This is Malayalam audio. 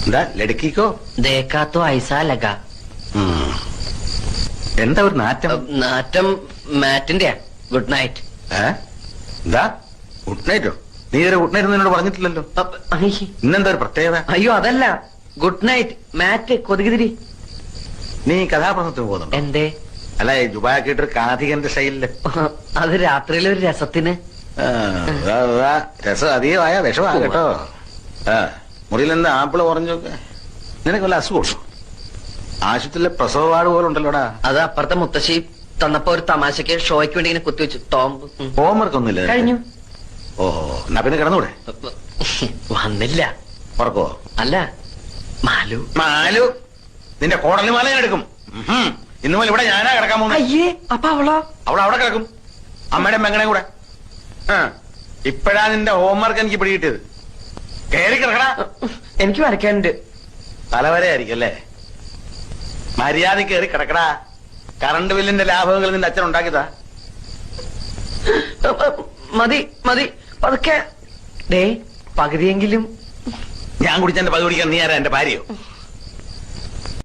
എന്താ ലടുക്കിക്കോ ദേക്കാത്തോ ഐസാ ലഗ. എന്താ ഒരു നാറ്റം? നാറ്റം മാറ്റിന്റെയാ. Good night. എന്താ ഗുഡ് നൈറ്റോ? നീ ഇതുവരെ ഗുഡ് നൈറ്റ് എന്നോട് പറഞ്ഞിട്ടില്ലല്ലോ. ഇന്നെന്താ ഒരു പ്രത്യേകത? അയ്യോ അതല്ല, ഗുഡ് നൈറ്റ് മാറ്റ് കൊതുകുതിരി. നീ കഥാപ്രസംഗത്തിന് പോകുന്നുണ്ടോ? എന്തേ? അല്ല ജുബാക്കിട്ട് കാഥികന്റെ സ്റ്റൈലില്. അത് രാത്രിയിലൊരു രസത്തിന്. രസം അധികമായ വിഷമാ കേട്ടോ. മുറിയിൽ എന്താ ആപ്പിള് കുറഞ്ഞൊക്കെ. നിനക്ക് വല്ല അസുഖമുണ്ടോ? ആശുപത്രിയിലെ പ്രസവ വാർഡ് പോലെ ഉണ്ടല്ലോടാ. അത് അപ്പുറത്തെ മുത്തശ്ശി തന്നപ്പോ ഒരു തമാശക്ക് ഷോയ്ക്ക് വേണ്ടി ഇങ്ങനെ കുത്തിവെച്ചു. ഹോംവർക്ക് ഒന്നുമില്ല? കഴിഞ്ഞു. ഓഹോ, എന്നാ പിന്നെ കിടന്നൂടെ? വന്നില്ല. ഉറക്കോ? അല്ല, മാലു. മാലു നിന്റെ കോടലി മാല ഞാൻ എടുക്കും. ഇന്നു മുതൽ ഇവിടെ ഞാനാ കിടക്കാൻ പോകുന്നത്. അയ്യേ, അപ്പൊ അവളോ? അവൾ അവിടെ കിടക്കും, അമ്മയുടെ മെങ്ങണേ കൂടെ. ഇപ്പഴാ നിന്റെ ഹോംവർക്ക് എനിക്ക് പിടികിട്ടിയത്. കയറി കിടക്കടാ. എനിക്ക് വരയ്ക്കാനുണ്ട്. തലവരെയായിരിക്കും അല്ലേ? മര്യാദ കയറി കിടക്കടാ. കറണ്ട് ബില്ലിന്റെ ലാഭങ്ങൾ നിന്റെ അച്ഛൻ ഉണ്ടാക്കിയതാ. മതി മതി, പതുക്കെ. ഡേ, പകുതിയെങ്കിലും. ഞാൻ കുടിച്ചെന്റെ പകുതി കുടിക്കാൻ നീ ആരാ? എന്റെ ഭാര്യയോ?